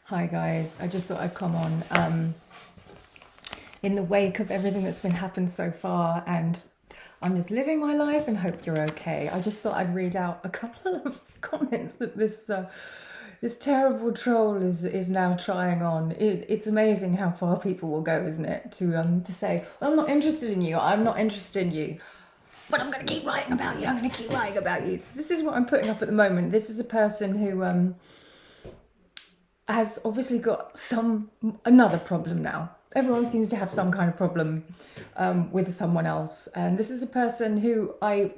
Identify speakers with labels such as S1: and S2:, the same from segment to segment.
S1: Hi guys, I just thought I'd come on in the wake of everything that's been happened so far, and I'm just living my life and hope you're okay. I just thought I'd read out a couple of comments that this terrible troll is now trying on. It's amazing how far people will go, isn't it? To say, well, I'm not interested in you. I'm not interested in you. But I'm going to keep writing about you. I'm going to keep writing about you. So this is what I'm putting up at the moment. This is a person who has obviously got another problem now. Everyone seems to have some kind of problem with someone else. And this is a person who I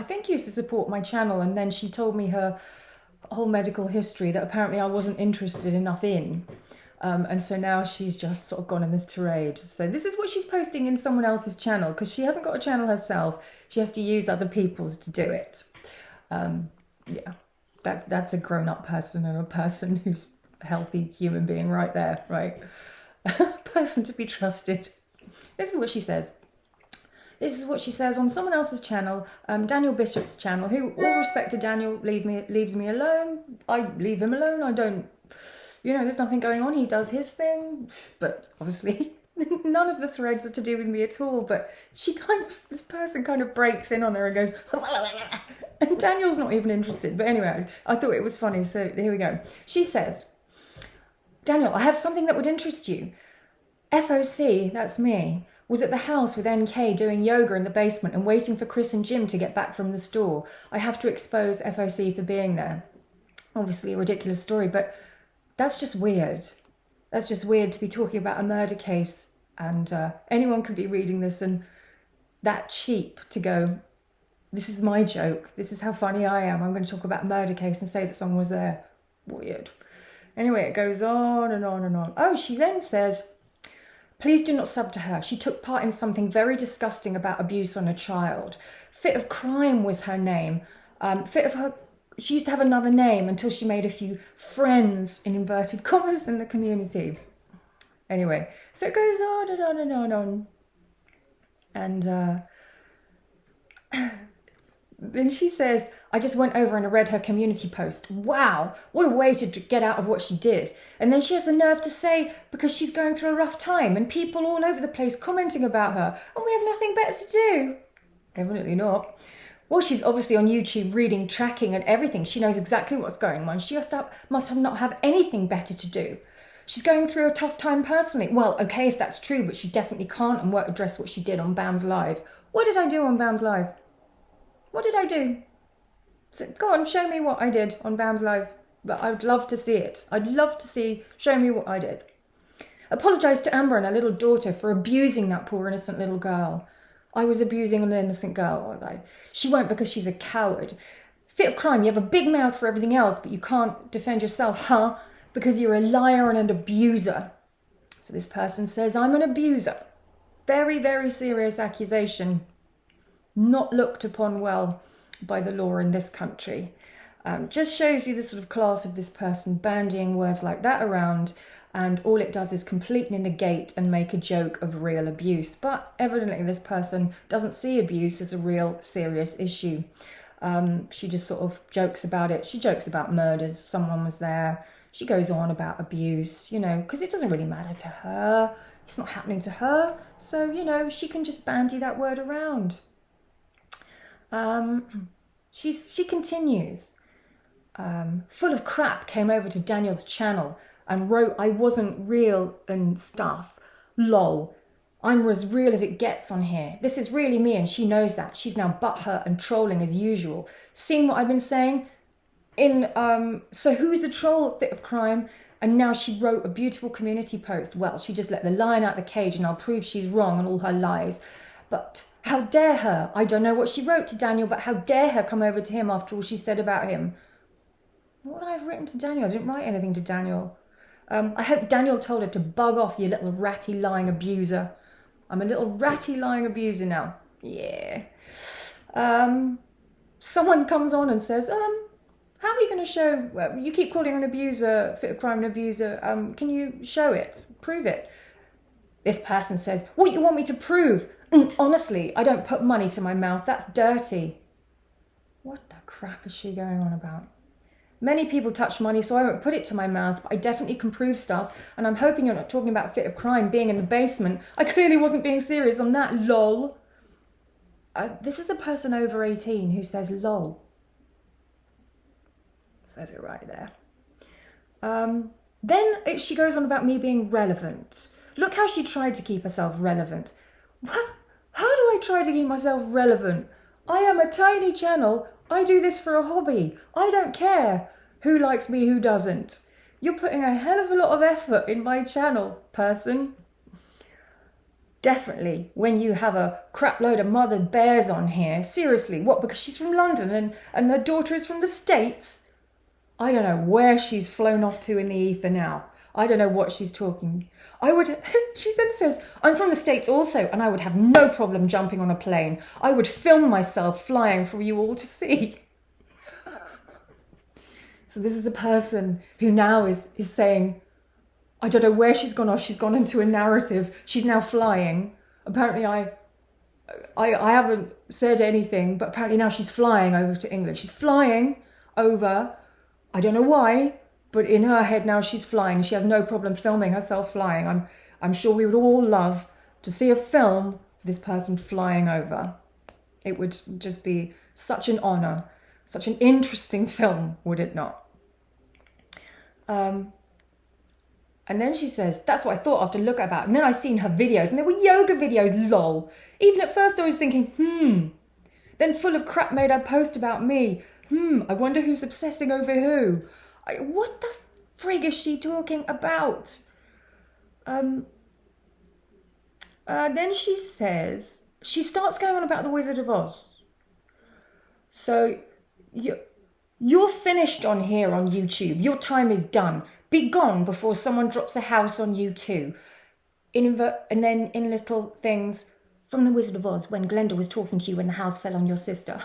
S1: think used to support my channel, and then she told me her whole medical history that apparently I wasn't interested enough in. And so now she's just sort of gone in this tirade. So this is what she's posting in someone else's channel, because she hasn't got a channel herself. She has to use other people's to do it. Yeah, that's a grown-up person and a person who's a healthy human being right there, right? A person to be trusted. This is what she says. This is what she says on someone else's channel, Daniel Bishop's channel, who, all respect to Daniel, leaves me alone. I leave him alone. I don't, there's nothing going on. He does his thing. But obviously, none of the threads are to do with me at all. But this person kind of breaks in on there and goes, and Daniel's not even interested. But anyway, I thought it was funny. So here we go. She says, Daniel, I have something that would interest you. FOC, that's me, was at the house with NK doing yoga in the basement and waiting for Chris and Jim to get back from the store. I have to expose FOC for being there. Obviously a ridiculous story, but that's just weird. That's just weird to be talking about a murder case, and anyone could be reading this and that cheap to go, this is my joke. This is how funny I am. I'm going to talk about a murder case and say that someone was there. Weird. Anyway, it goes on and on and on. Oh, she then says, please do not sub to her. She took part in something very disgusting about abuse on a child. Fit of Crime was her name. She used to have another name until she made a few friends, in inverted commas, in the community. Anyway, so it goes on and on and on and on. And then she says, I just went over and I read her community post. Wow, what a way to get out of what she did. And then she has the nerve to say, because she's going through a rough time and people all over the place commenting about her, and we have nothing better to do. Evidently not. Well, she's obviously on YouTube reading, tracking and everything. She knows exactly what's going on. She must not have anything better to do. She's going through a tough time personally. Well, okay, if that's true, but she definitely can't and won't address what she did on Bam's Live. What did I do on Bam's Live? What did I do? So, go on, show me what I did on Bam's Live. But I'd love to see it. I'd love to show me what I did. Apologise to Amber and her little daughter for abusing that poor innocent little girl. I was abusing an innocent girl, was I? She won't, because she's a coward. Fit of Crime, you have a big mouth for everything else, but you can't defend yourself, huh? Because you're a liar and an abuser. So this person says, I'm an abuser. Very, very serious accusation. Not looked upon well by the law in this country. Just shows you the sort of class of this person bandying words like that around, and all it does is completely negate and make a joke of real abuse. But evidently this person doesn't see abuse as a real serious issue. She just sort of jokes about it. She jokes about murders. Someone was there. She goes on about abuse, because it doesn't really matter to her. It's not happening to her. So, she can just bandy that word around. She continues. Full of crap came over to Daniel's channel and wrote I wasn't real and stuff. Lol. I'm as real as it gets on here. This is really me and she knows that. She's now butthurt and trolling as usual. Seen what I've been saying? So who's the troll, Fit of Crime? And now she wrote a beautiful community post. Well, she just let the lion out the cage and I'll prove she's wrong on all her lies. But how dare her? I don't know what she wrote to Daniel, but how dare her come over to him after all she said about him? What would I have written to Daniel? I didn't write anything to Daniel. I hope Daniel told her to bug off, you little ratty lying abuser. I'm a little ratty lying abuser now. Yeah. Someone comes on and says, how are you going to show, you keep calling her an abuser, Fit of Crime an abuser. Can you show it? Prove it. This person says, what you want me to prove? Honestly, I don't put money to my mouth. That's dirty. What the crap is she going on about? Many people touch money, so I won't put it to my mouth, but I definitely can prove stuff. And I'm hoping you're not talking about a fit of crime being in the basement. I clearly wasn't being serious on that, lol. This is a person over 18 who says lol. Says it right there. Then she goes on about me being relevant. Look how she tried to keep herself relevant. What? How do I try to keep myself relevant? I am a tiny channel. I do this for a hobby. I don't care who likes me, who doesn't. You're putting a hell of a lot of effort in my channel, person. Definitely, when you have a crap load of mothered bears on here. Seriously, what? Because she's from London and her daughter is from the States? I don't know where she's flown off to in the ether now. I don't know what she's talking. She then says, I'm from the States also, and I would have no problem jumping on a plane. I would film myself flying for you all to see. So this is a person who now is saying, I don't know where she's gone off. She's gone into a narrative. She's now flying. Apparently I haven't said anything, but apparently now she's flying over to England. She's flying over. I don't know why, but in her head now she's flying. She has no problem filming herself flying. I'm sure we would all love to see a film of this person flying over. It would just be such an honor, such an interesting film, would it not? And then she says, that's what I thought after look about. And then I seen her videos and they were yoga videos, lol. Even at first I was thinking, Then full of crap made her post about me. I wonder who's obsessing over who. What the frig is she talking about? Then she says, she starts going on about the Wizard of Oz. So you're finished on here on YouTube. Your time is done. Be gone before someone drops a house on you too. And then in little things from the Wizard of Oz, when Glenda was talking to you when the house fell on your sister.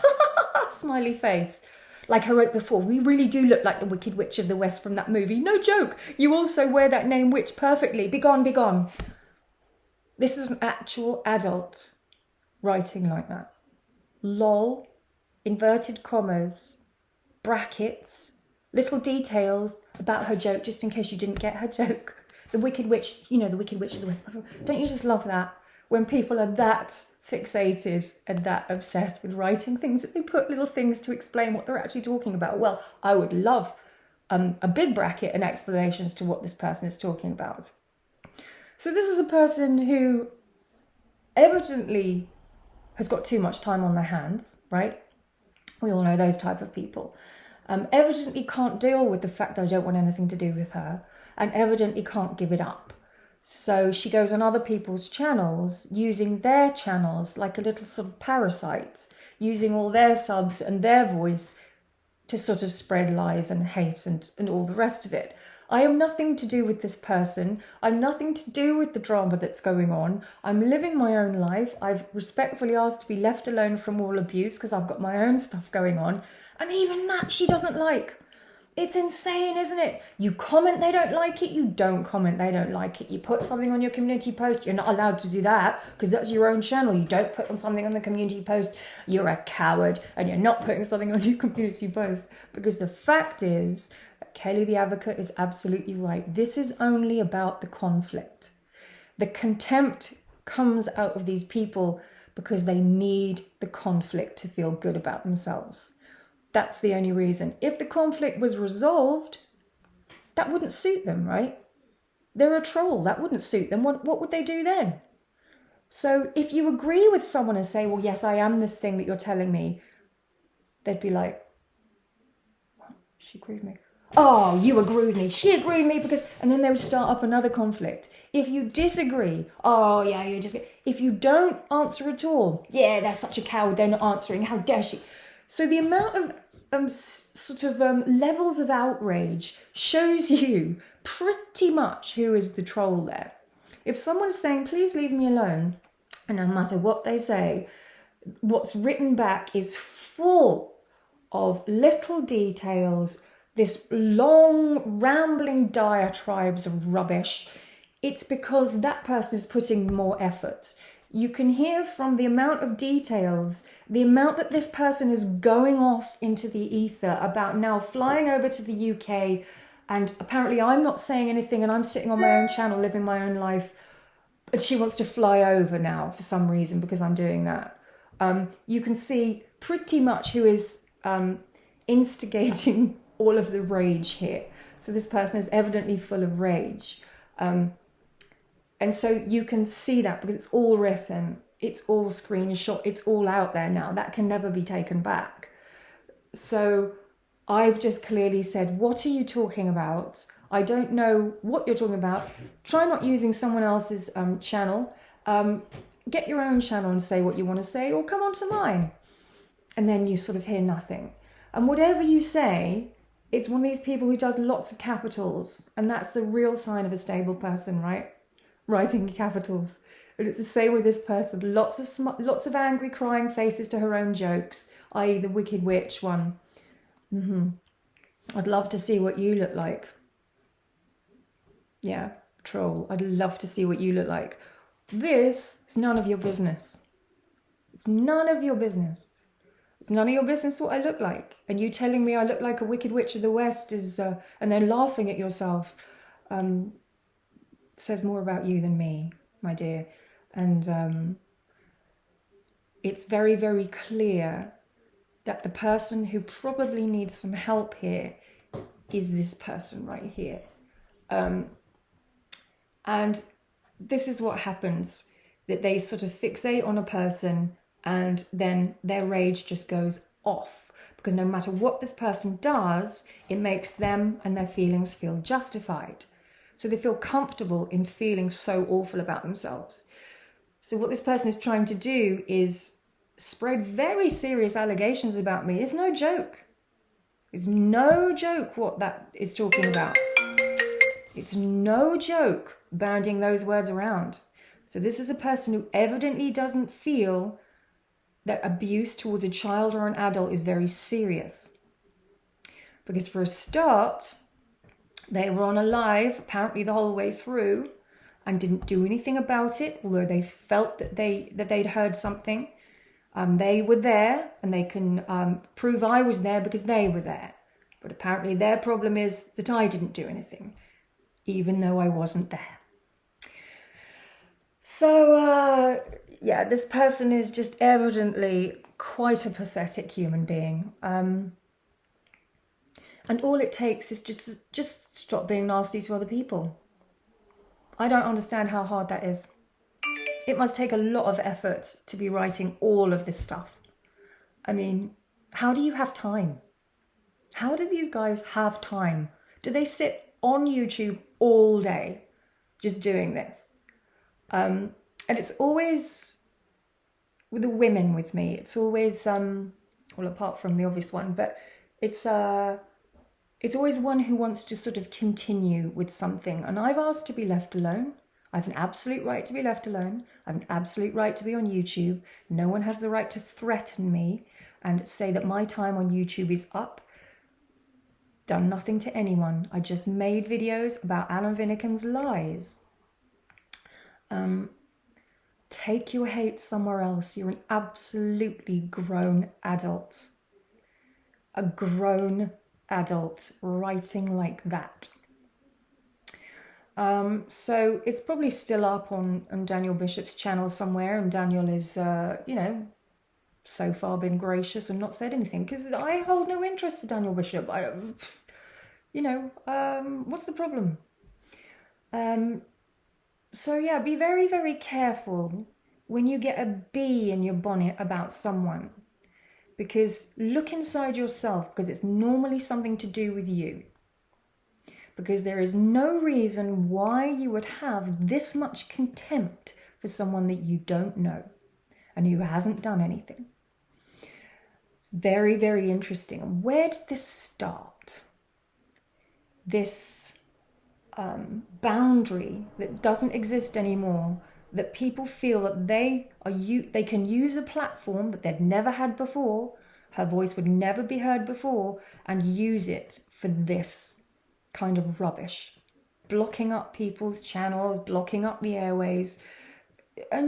S1: Smiley face. Like I wrote before, we really do look like the Wicked Witch of the West from that movie. No joke. You also wear that name witch perfectly. Be gone, be gone. This is an actual adult writing like that. Lol, inverted commas, brackets, little details about her joke, just in case you didn't get her joke. The Wicked Witch, the Wicked Witch of the West. Don't you just love that? When people are that fixated and that obsessed with writing things that they put little things to explain what they're actually talking about. Well, I would love a big bracket and explanations to what this person is talking about. So this is a person who evidently has got too much time on their hands, right? We all know those type of people. Evidently can't deal with the fact that I don't want anything to do with her, and evidently can't give it up. So she goes on other people's channels, using their channels like a little sort of parasite, using all their subs and their voice to sort of spread lies and hate and all the rest of it. I am nothing to do with this person. I'm nothing to do with the drama that's going on. I'm living my own life. I've respectfully asked to be left alone from all abuse because I've got my own stuff going on. And even that she doesn't like. It's insane, isn't it? You comment, they don't like it. You don't comment, they don't like it. You put something on your community post, you're not allowed to do that because that's your own channel. You don't put on something on the community post, you're a coward and you're not putting something on your community post. Because the fact is, Kelly the Advocate is absolutely right. This is only about the conflict. The contempt comes out of these people because they need the conflict to feel good about themselves. That's the only reason. If the conflict was resolved, that wouldn't suit them, right? They're a troll. That wouldn't suit them. What would they do then? So if you agree with someone and say, well, yes, I am this thing that you're telling me, they'd be like, what? She agreed with me. Oh, you agreed with me. She agreed with me because... And then they would start up another conflict. If you disagree, oh, yeah, you just... If you don't answer at all, yeah, they're such a coward. They're not answering. How dare she... So the amount of levels of outrage shows you pretty much who is the troll there. If someone is saying, please leave me alone, and no matter what they say, what's written back is full of little details, this long, rambling diatribes of rubbish, it's because that person is putting more effort You can hear from the amount of details, the amount that this person is going off into the ether about now flying over to the UK, and apparently I'm not saying anything and I'm sitting on my own channel living my own life, but she wants to fly over now for some reason because I'm doing that. You can see pretty much who is instigating all of the rage here. So this person is evidently full of rage. And so you can see that because it's all written, it's all screenshot, it's all out there now. That can never be taken back. So I've just clearly said, what are you talking about? I don't know what you're talking about. Try not using someone else's channel. Get your own channel and say what you want to say, or come onto mine. And then you sort of hear nothing. And whatever you say, it's one of these people who does lots of capitals. And that's the real sign of a stable person, right? Writing capitals. And it's the same with this person. Lots of angry crying faces to her own jokes, i.e. the Wicked Witch one. I'd love to see what you look like. Yeah, troll. I'd love to see what you look like. This is none of your business. It's none of your business. It's none of your business what I look like. And you telling me I look like a Wicked Witch of the West is, and then laughing at yourself, says more about you than me, my dear. And it's very, very clear that the person who probably needs some help here is this person right here. And this is what happens, that they sort of fixate on a person and then their rage just goes off. Because no matter what this person does, it makes them and their feelings feel justified. So they feel comfortable in feeling so awful about themselves. So what this person is trying to do is spread very serious allegations about me. It's no joke. It's no joke what that is talking about. It's no joke bandying those words around. So this is a person who evidently doesn't feel that abuse towards a child or an adult is very serious. Because for a start, they were on a live apparently the whole way through and didn't do anything about it, although they felt that they'd heard something. They were there, and they can prove I was there because they were there. But apparently their problem is that I didn't do anything, even though I wasn't there. So, yeah, this person is just evidently quite a pathetic human being. And all it takes is just stop being nasty to other people. I don't understand how hard that is. It must take a lot of effort to be writing all of this stuff. I mean, how do you have time? How do these guys have time? Do they sit on YouTube all day just doing this? And it's always, with the women with me, it's always, well, apart from the obvious one, but it's always one who wants to sort of continue with something. And I've asked to be left alone. I have an absolute right to be left alone. I have an absolute right to be on YouTube. No one has the right to threaten me and say that my time on YouTube is up. Done nothing to anyone. I just made videos about Alan Vinnicum's lies. Take your hate somewhere else. You're an absolutely grown adult. A grown adult writing like that. So it's probably still up on Daniel Bishop's channel somewhere, and Daniel is, so far been gracious and not said anything, because I hold no interest for Daniel Bishop. What's the problem? So yeah, be very, very careful when you get a bee in your bonnet about someone, because look inside yourself, because it's normally something to do with you. Because there is no reason why you would have this much contempt for someone that you don't know and who hasn't done anything. It's very, very interesting. Where did this start? This boundary that doesn't exist anymore, that people feel that they can use a platform that they'd never had before, her voice would never be heard before, and use it for this kind of rubbish, blocking up people's channels, blocking up the airways.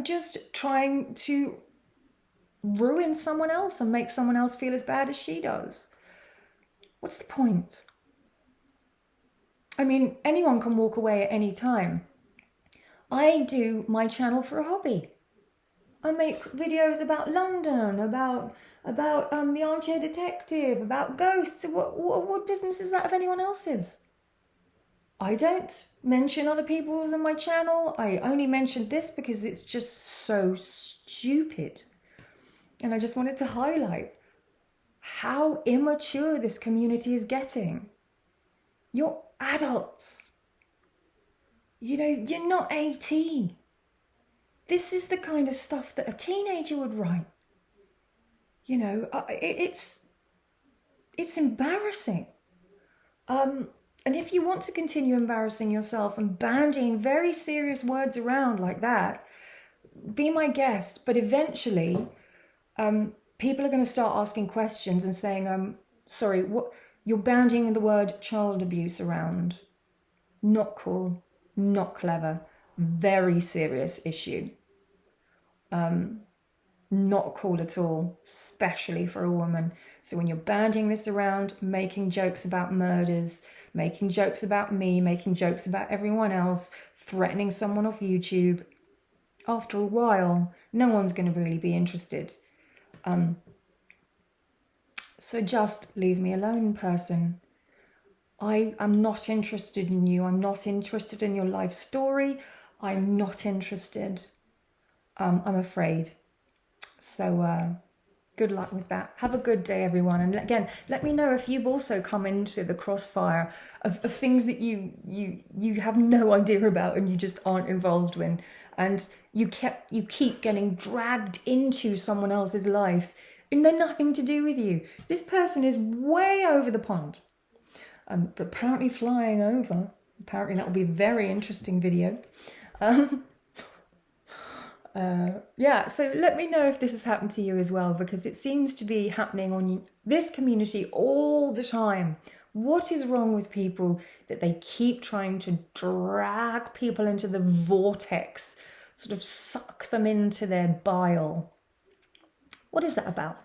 S1: just trying to ruin someone else and make someone else feel as bad as she does. What's the point? I mean, anyone can walk away at any time. I do my channel for a hobby. I make videos about London, about the armchair detective, about ghosts. What business is that of anyone else's? I don't mention other people's on my channel. I only mentioned this because it's just so stupid. And I just wanted to highlight how immature this community is getting. You're adults. You know, you're not 18. This is the kind of stuff that a teenager would write. You know, it's embarrassing. And if you want to continue embarrassing yourself and bandying very serious words around like that, be my guest. But eventually, people are going to start asking questions and saying, sorry, what you're bandying the word child abuse around. Not cool, not clever, very serious issue. Not cool at all, especially for a woman. So when you're bandying this around, making jokes about murders, making jokes about me, making jokes about everyone else, threatening someone off YouTube, after a while, no one's going to really be interested. So just leave me alone, person. I am not interested in you. I'm not interested in your life story. I'm not interested. I'm afraid. So good luck with that. Have a good day, everyone. And again, let me know if you've also come into the crossfire of things that you have no idea about and you just aren't involved in. And you keep getting dragged into someone else's life and they're nothing to do with you. This person is way over the pond. But apparently flying over. Apparently that will be a very interesting video. Yeah, so let me know if this has happened to you as well, because it seems to be happening on this community all the time. What is wrong with people that they keep trying to drag people into the vortex, sort of suck them into their bile? What is that about?